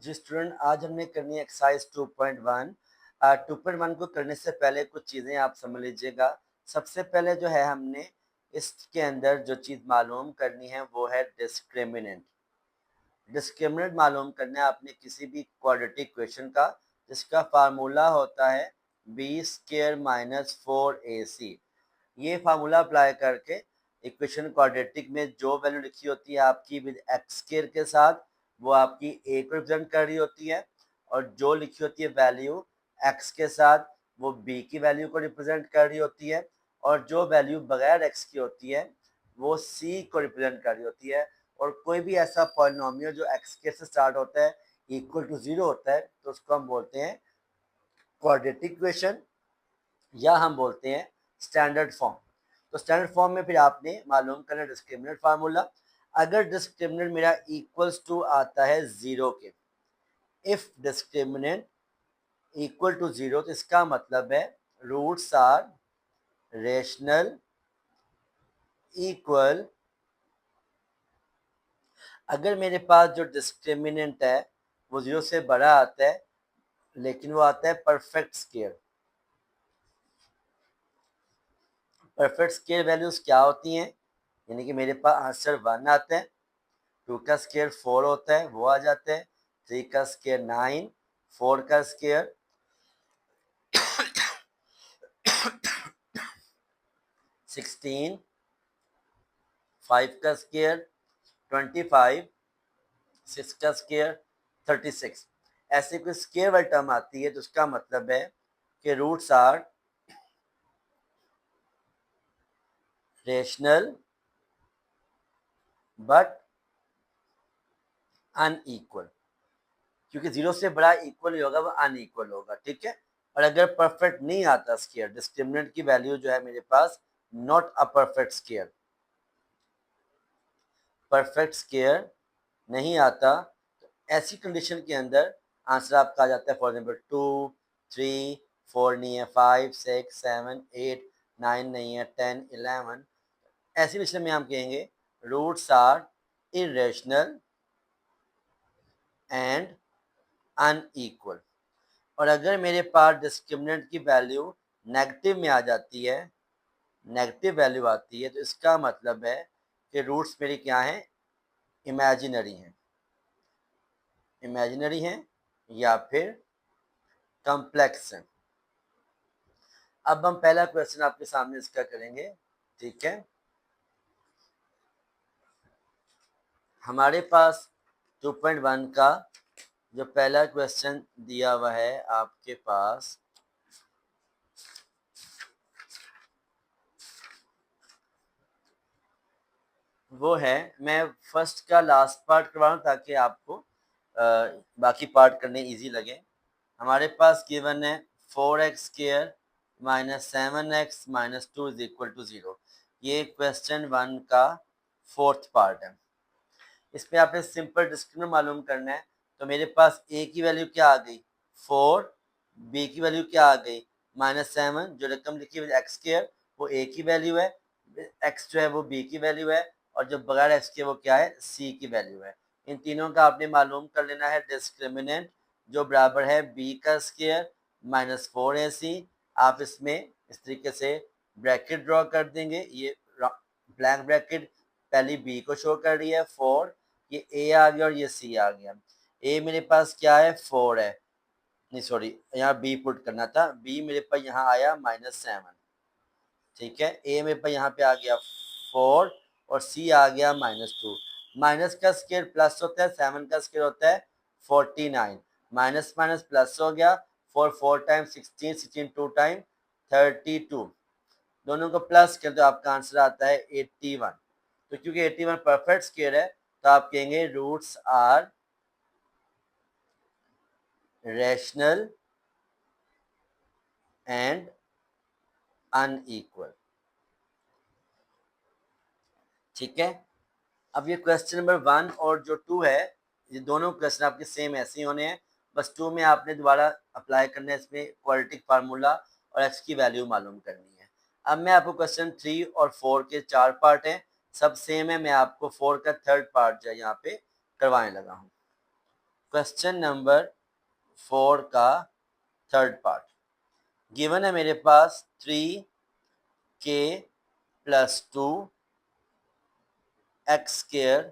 जी student, आज हमने करनी है एक्सरसाइज 2.1। 2.1 को करने से पहले कुछ चीज़ें आप समझ लीजिएगा। सबसे पहले जो है हमने इसके अंदर जो चीज़ मालूम करनी है वो है डिस्क्रिमिनेंट। डिस्क्रिमिनेंट मालूम करना है आपने किसी भी क्वाड्रेटिक इक्वेशन का, जिसका फार्मूला होता है b² माइनस 4ac। ये फार्मूला अप्लाई करके इक्वेशन क्वाड्रेटिक में जो वैल्यू लिखी होती है आपकी विद एक्स स्क्वायर के साथ, वो आपकी ए को रिप्रेजेंट कर रही होती है, और जो लिखी होती है वैल्यू एक्स के साथ वो बी की वैल्यू को रिप्रेजेंट कर रही होती है, और जो वैल्यू बगैर एक्स की होती है वो सी को रिप्रेजेंट कर रही होती है। और कोई भी ऐसा पॉलिनोमियल जो एक्स के से स्टार्ट होता है इक्वल टू 0 होता है तो उसको हम बोलते हैं क्वाड्रेटिक इक्वेशन, या हम बोलते हैं स्टैंडर्ड फॉर्म। तो स्टैंडर्ड फॉर्म में फिर आपने मालूम करना डिस्क्रिमिनेंट फार्मूला। अगर डिस्क्रिमिनेंट मेरा इक्वल्स टू आता है 0 के, इफ डिस्क्रिमिनेंट इक्वल टू 0, तो इसका मतलब है रूट्स आर रेशनल इक्वल। अगर मेरे पास जो डिस्क्रिमिनेंट है वो 0 से बड़ा आता है, लेकिन वो आता है perfect square. Perfect square values क्या होती हैं? यानी कि मेरे पास आंसर 1 आता है, 2 का स्क्वायर 4 होता है वो आ जाता है, 3 का स्क्वायर 9, 4 का स्क्वायर 16, 5 का स्क्वायर 25, 6 का स्क्वायर 36। ऐसे कोई स्क्वायर वाली टर्म आती है तो उसका मतलब है कि roots are rational but unequal, क्योंकि 0 से बड़ा इक्वल नहीं होगा, वो अनइक्वल होगा। ठीक है। और अगर परफेक्ट नहीं आता स्क्वायर, डिस्क्रिमिनेंट की वैल्यू जो है मेरे पास not a perfect square, perfect square नहीं आता, तो ऐसी कंडीशन के अंदर आंसर आपका आ जाता है फॉर एग्जाम्पल 2, 3, 4 नहीं है, 5, 6, 7, 8, 9 नहीं है, 10, 11। ऐसी कंडीशन में हम कहेंगे roots are irrational and unequal. और अगर मेरे पास डिस्क्रिमिनेंट की वैल्यू नेगेटिव में आ जाती है, नेगेटिव वैल्यू आती है, तो इसका मतलब है कि रूट्स मेरी क्या हैं? इमेजिनरी हैं, इमेजिनरी हैं या फिर कॉम्प्लेक्स हैं। अब हम पहला क्वेश्चन आपके सामने इसका करेंगे। ठीक है। हमारे पास 2.1 का जो पहला क्वेश्चन दिया हुआ है आपके पास, वो है, मैं फर्स्ट का लास्ट पार्ट करवा रहा हूँ ताकि आपको बाकी पार्ट करने इजी लगे। हमारे पास गिवन है 4x square minus 7x minus 2 is equal to 0। ये क्वेश्चन 1 का फोर्थ पार्ट है। इसमें आपने सिंपल डिस्क्रिमिनेंट मालूम करना है। तो मेरे पास a की वैल्यू क्या आ गई? 4। b की वैल्यू क्या आ गई? -7। जो रकम लिखी है एक्स स्क्वायर वो a की वैल्यू है, x जो है वो b की वैल्यू है, और जो बगैर x के वो क्या है? c की वैल्यू है। इन तीनों का आपने मालूम कर लेना है डिस्क्रिमिनेंट, जो बराबर है b का स्क्वायर माइनस 4ac। आप इसमें इस तरीके से ब्रैकेट ड्रॉ कर देंगे। ये ब्लैंक ब्रैकेट पहली बी को शो कर रही है 4, ये ए आ गया और ये सी आ गया। ए मेरे पास क्या है? 4 है, नहीं सॉरी, यहाँ बी पुट करना था। बी मेरे पास यहाँ आया -7। ठीक है। ए मेरे पास यहाँ पे आ गया 4 और सी आ गया -2। माइनस का स्क्वायर प्लस होता है, 7 का स्क्वायर होता है 49। माइनस माइनस प्लस हो गया, 4 4 टाइम 16, 16 2 टाइम 32। दोनों को प्लस कर तो आपका आंसर आता है 81। तो क्योंकि 81 परफेक्ट स्क्वायर है तो आप कहेंगे roots are rational and unequal. ठीक है। अब ये क्वेश्चन नंबर 1 और जो 2 है, ये दोनों क्वेश्चन आपके सेम ऐसे ही होने हैं। बस 2 में आपने दोबारा अप्लाई करना है इसमें क्वाड्रेटिक फार्मूला और एक्स की वैल्यू मालूम करनी है। अब मैं आपको क्वेश्चन 3 और 4 के 4 पार्ट हैं, सब सेम है। मैं आपको 4 का थर्ड पार्ट जो है यहाँ पे करवाने लगा हूँ। क्वेश्चन नंबर 4 का थर्ड पार्ट गिवन है मेरे पास 3k plus 2 x square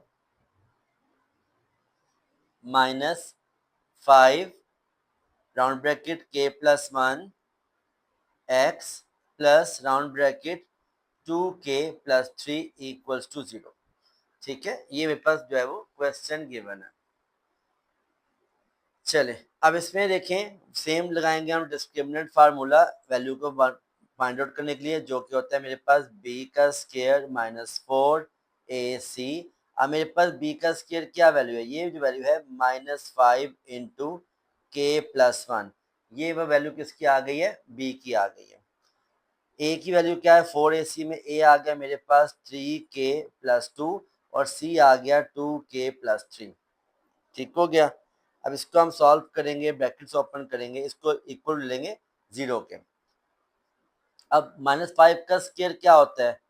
minus 5 round bracket k plus 1 x plus round bracket 2k plus 3 equals to 0। ठीक है, ये मेरे पास जो है वो क्वेश्चन गिवन है। चले अब इसमें देखें, सेम लगाएंगे हम डिस्क्रिमिनेंट फार्मूला वैल्यू को फाइंड आउट करने के लिए, जो कि होता है मेरे पास b का स्क्वायर माइनस 4ac। अब मेरे पास b का स्क्वायर क्या वैल्यू है, ये जो वैल्यू है -5 इंटू के प्लस 1, ये वह वैल्यू किसकी आ गई है, b की आ गई है। a की वैल्यू क्या है, 4ac में a आ गया मेरे पास 3k प्लस 2 और c आ गया 2k प्लस 3। ठीक हो गया। अब इसको हम सॉल्व करेंगे, ब्रैकेट्स ओपन करेंगे, इसको इक्वल लेंगे 0 के। अब -5 का स्क्वायर क्या होता है,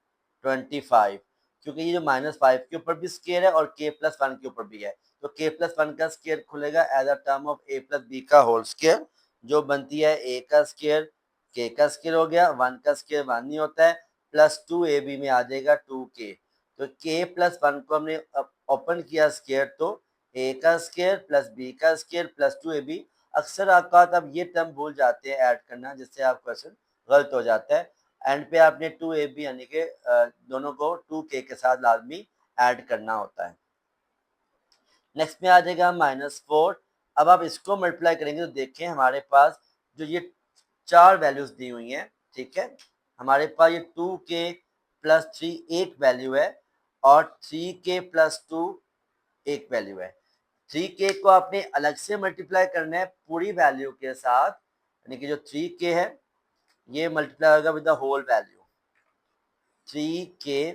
25, क्योंकि ये जो -5 के ऊपर भी स्क्वायर है और k प्लस 1 के ऊपर भी है, तो k प्लस 1 का स्क्वायर खुलेगा as a term of a plus b का होल स्क्वायर, जो बनती है a का स्क्वायर, k का स्क्वायर हो गया, 1 का स्क्वायर 1 नहीं होता है, प्लस 2ab में आ जाएगा 2k। तो k प्लस 1 को हमने ओपन किया स्क्वायर, तो a का स्क्वायर प्लस b का स्क्वायर प्लस 2ab। अक्सर आपका अब ये टर्म भूल जाते हैं ऐड करना, जिससे आप क्वेश्चन गलत हो जाता है। एंड पे आपने 2ab यानी कि दोनों को 2k के साथ लाजमी ऐड करना होता है। नेक्स्ट में आ जाएगा -4। अब आप इसको मल्टीप्लाई करेंगे तो देखें हमारे पास जो ये 4 वैल्यूज दी हुई हैं, ठीक है, हमारे पास ये 2k प्लस 3 एक वैल्यू है और 3k प्लस 2 एक वैल्यू है। 3k को आपने अलग से मल्टीप्लाई करना है पूरी वैल्यू के साथ, यानी कि जो 3k है ये मल्टीप्लाई होगा with the whole value, 3k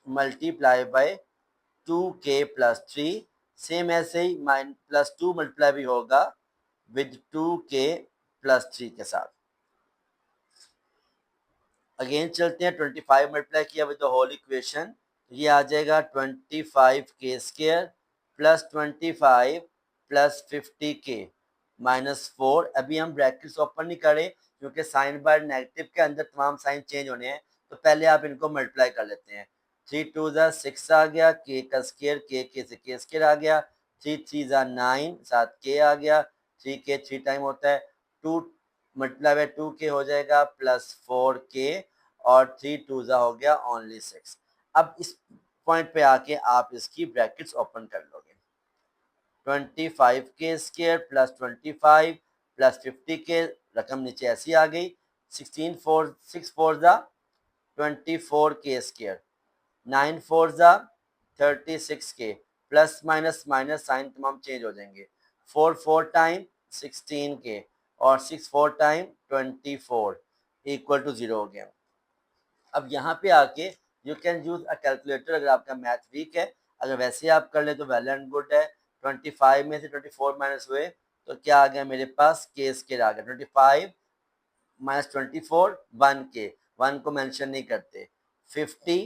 multiply by 2k plus 3। Same ऐसे ही +2 मल्टीप्लाई भी होगा विद 2k प्लस 3 के साथ। अगेन चलते हैं, 25 मल्टीप्लाई किया विद द होल इक्वेशन, ये आ जाएगा 25k square plus 25 plus 50k -4। अभी हम ब्रैकेट्स ओपन नहीं करें क्योंकि साइन बार नेगेटिव के अंदर तमाम साइन चेंज होने हैं, तो पहले आप इनको मल्टीप्लाई कर लेते हैं। 3 2 6 आ गया, k का स्क्वायर k से k स्क्वायर आ गया, 3 3 9 साथ k आ गया, 3k 3 टाइम होता है, 2 मल्टीप्लाई बाय 2k हो जाएगा प्लस 4k और 3 2 हो गया ओनली 6। अब इस पॉइंट पे आके आप इसकी ब्रैकेट्स ओपन कर लोगे, 25k square plus 25 plus 50k, रकम नीचे ऐसी आ गई, 16 4 6 4 24k स्क्वायर, 9 4 36k, plus minus minus sign तमाम चेंज हो जाएंगे, 4 4 टाइम 16k और 6 4 टाइम 24 इक्वल टू 0 हो गया। अब यहाँ पे आके you can use a calculator अगर आपका मैथ वीक है, अगर वैसे आप कर ले तो वेल एंड गुड है। 25 में से 24 माइनस हुए तो क्या आ गया मेरे पास, के स्क्वायर आ गया, 25 माइनस 24 1k, 1 को मेंशन नहीं करते, 50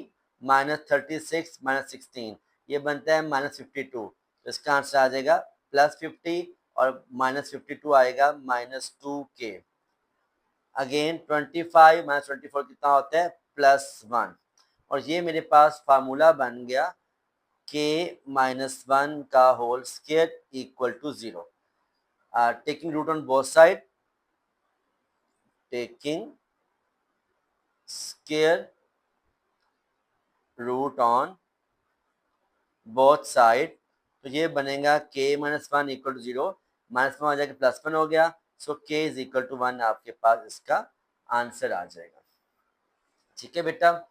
माइनस 36 माइनस 16 ये बनता है -52, तो इसका आंसर आ जाएगा +50 और -52 आएगा -2k। अगेन 25 माइनस 24 कितना होता है, +1, और ये मेरे पास फार्मूला बन गया k -1 का whole square equal to 0। Taking root on both side, taking square root on both side, तो ये बनेगा k -1 इक्वल टू 0, -1 हो जाएगा +1 हो गया, सो k इज इक्वल टू 1 आपके पास इसका आंसर आ जाएगा। ठीक है बेटा,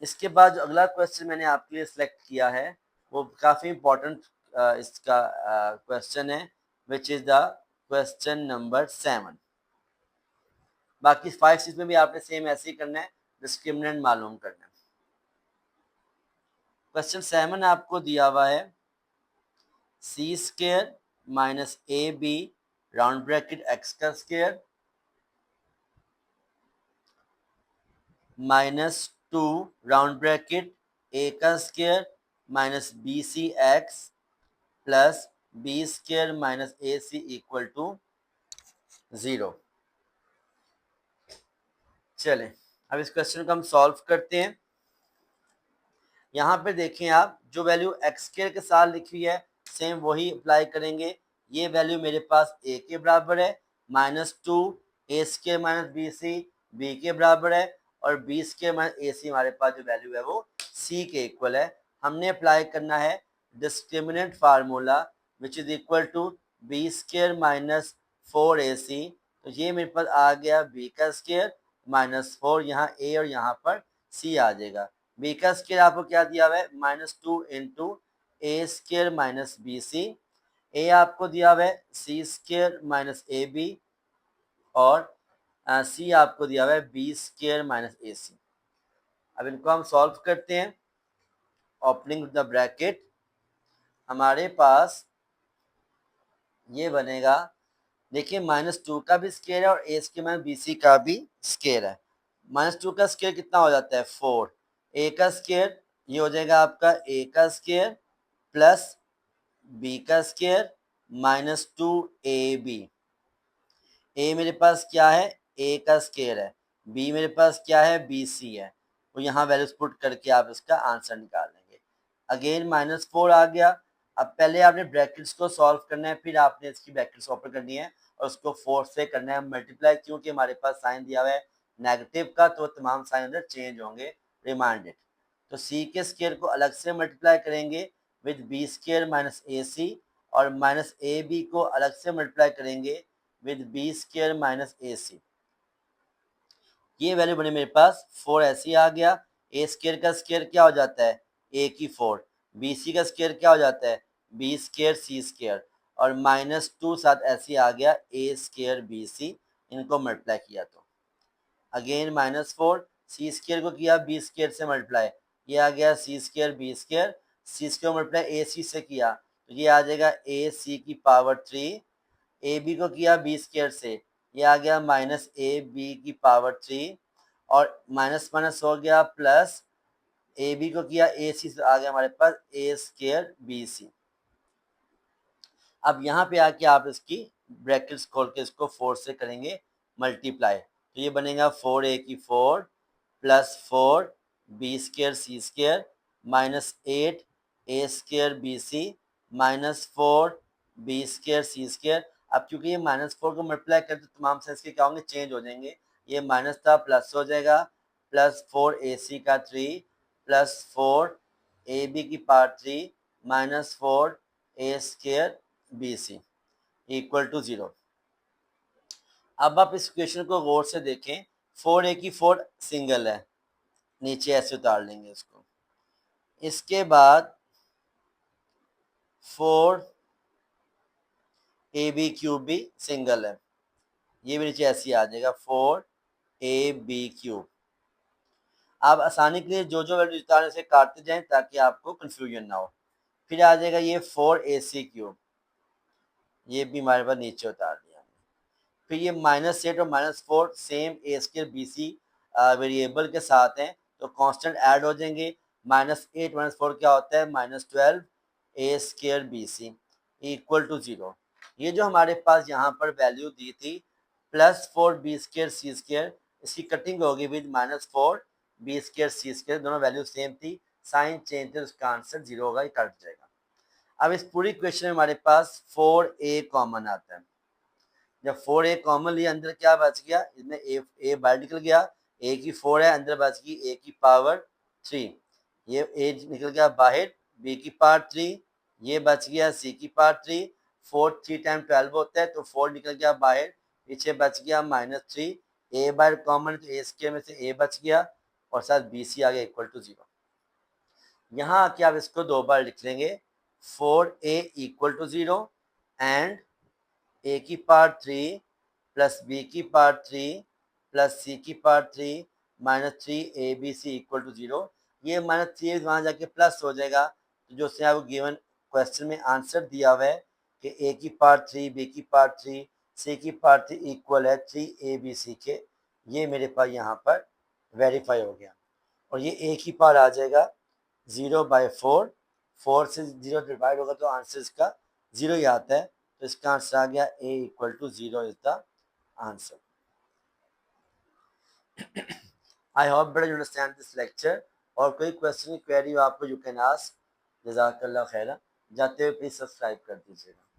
इसके बाद जो अगला क्वेश्चन मैंने आपके लिए सिलेक्ट किया है वो काफ़ी इंपॉर्टेंट इसका क्वेश्चन है, which is the question number 7। बाकी 5 6 में भी आपने सेम ऐसे ही करना है, डिस्क्रिमिनेंट मालूम करना है। क्वेश्चन 7 आपको दिया हुआ है C square minus A B round bracket X का स्क्वायर -2 राउंड ब्रैकेट ए का square minus B C X plus B square minus A C equal to 0। चलें अब इस क्वेश्चन को हम सॉल्व करते हैं। यहाँ पे देखें आप, जो वैल्यू एक्स स्क्वायर के साथ लिखी हुई है सेम वही अप्लाई करेंगे। ये वैल्यू मेरे पास ए के बराबर है, -2 A square minus B C B के बराबर है, और B square minus A C हमारे पास जो वैल्यू है वो सी के इक्वल है। हमने अप्लाई करना है discriminant formula which is equal to B square minus 4ac। तो ये मेरे पास आ गया बी का स्क्वायर -4, यहाँ ए और यहाँ पर सी आ जाएगा। बी का स्क्वायर आपको क्या दिया हुआ है, -2 इंटू ए स्क्वायर माइनस बी सी। ए आपको दिया हुआ है C square minus A B, और सी आपको दिया हुआ है बी स्क्वायर माइनस ए सी। अब इनको हम सॉल्व करते हैं। ओपनिंग द ब्रैकेट, हमारे पास ये बनेगा, देखिए -2 का भी स्क्वायर है और ए स्क्वायर माइनस बी सी का भी स्क्वायर है। -2 का स्क्वायर कितना हो जाता है 4, ए का स्क्वायर ये हो जाएगा आपका ए का स्क्वायर प्लस बी का स्क्वायर -2ab। ए मेरे पास क्या है, ए का स्क्वायर है, बी मेरे पास क्या है, बी सी है। तो यहाँ वैल्यूज पुट करके आप इसका आंसर निकाल लेंगे। अगेन -4 आ गया। अब पहले आपने ब्रैकेट्स को सॉल्व करना है, फिर आपने इसकी ब्रैकेट्स ओपन करनी है और उसको 4 से करना है मल्टीप्लाई, क्योंकि हमारे पास साइन दिया हुआ है नेगेटिव का, तो तमाम साइन अंदर चेंज होंगे, रिमाइंडेड। तो सी के स्क्वायर को अलग से मल्टीप्लाई करेंगे with B square minus A सी, और माइनस ए बी को अलग से मल्टीप्लाई करेंगे with B square minus A सी। ये वैल्यू बनी मेरे पास 4 ऐसी आ गया। ए स्क्वायर का स्क्वायर क्या हो जाता है, ए की 4, बी सी का स्क्वायर क्या हो जाता है, बी स्क्वायर सी स्क्वायर, और -2 साथ ऐसी आ गया ए स्क्वायर बी सी। इनको मल्टीप्लाई किया तो अगेन -4, सी स्क्वायर को किया बी स्क्वायर से मल्टीप्लाई, ये आ गया सी square B square, C square multiply ए सी से किया तो ये आ जाएगा ए सी की पावर 3, ए बी को किया बी स्क्वायर से, ये आ गया -ab की पावर 3, और माइनस माइनस हो गया प्लस, ए बी को किया ए सी से, आ गया हमारे पास ए स्क्वायर बी सी। अब यहाँ पे आके आप इसकी ब्रैकेट्स खोल के इसको 4 से करेंगे मल्टीप्लाई, तो ये बनेगा 4a की 4 plus 4 B square C square -8 A square B C -4 B square C square. अब क्योंकि ये -4 को मल्टीप्लाई करते तमाम साइज के क्या होंगे, चेंज हो जाएंगे। ये माइनस था प्लस हो जाएगा, +4ac का 3 +4ab की power 3 -4 A square B C equal to 0। अब आप इस क्वेश्चन को गौर से देखें, 4a की 4 सिंगल है, नीचे ऐसे उतार लेंगे इसको। इसके बाद 4ab क्यूब भी सिंगल है, ये भी नीचे ऐसे आ जाएगा 4ab क्यूब। आप आसानी के लिए जो जो वैल्यू उतारने से काटते जाएं ताकि आपको कंफ्यूजन ना हो। फिर आ जाएगा ये 4ac क्यूब, ये भी हमारे पास नीचे उतार दिया। फिर ये -8 और -4 सेम ए स्क्वायर बी सी वेरिएबल के साथ हैं, तो कांस्टेंट ऐड हो जाएंगे। -8 -4 क्या होता है, -12 A square B C equal to 0। ये जो हमारे पास यहाँ पर वैल्यू दी थी +4 बी स्क्वायर सी स्क्वायर, इसकी कटिंग होगी with -4 B square C square, दोनों वैल्यू सेम थी, साइन चेंज थे, उसका आंसर 0 होगा, ये कट जाएगा। अब इस पूरी क्वेश्चन में हमारे पास 4a कॉमन आता है। जब 4a कॉमन लिया, अंदर क्या बच गया, इसमें a बाहर निकल गया, a की 4 है, अंदर बच गई a की पावर 3, ये a निकल गया बाहर, b की पावर 3, ये बच गया c की पावर 3, 4 3 टाइम 12 होता है, तो 4 निकल गया बाहर, पीछे बच गया -3, a बाहर कॉमन, तो a स्क्वायर में से a बच गया, और साथ बी सी आ गया इक्वल टू 0। यहाँ आके आप इसको 2 बार लिख लेंगे, 4a equal to 0 and a की पावर 3 प्लस b की पावर 3 प्लस c की पावर 3 -3abc इक्वल टू 0। ये -3 वहाँ जाके प्लस हो जाएगा, तो जो से आपको गिवन क्वेश्चन में आंसर दिया हुआ है कि a की पावर 3 b की पावर 3 c की पावर 3 इक्वल है 3abc के, ये मेरे पास यहाँ पर वेरीफाई हो गया। और ये a की पावर आ जाएगा 0/4, 4 से 0 डिवाइड होगा तो आंसर इसका 0 ही आता है, तो इसका आंसर आ गया a equal to 0 is the answer. I hope better you understand this lecture. और कोई क्वेश्चन क्वेरी हो आपको, यू कैन आस्क। जज़ाकल्लाह खैरा। जाते हुए प्लीज सब्सक्राइब कर दीजिएगा।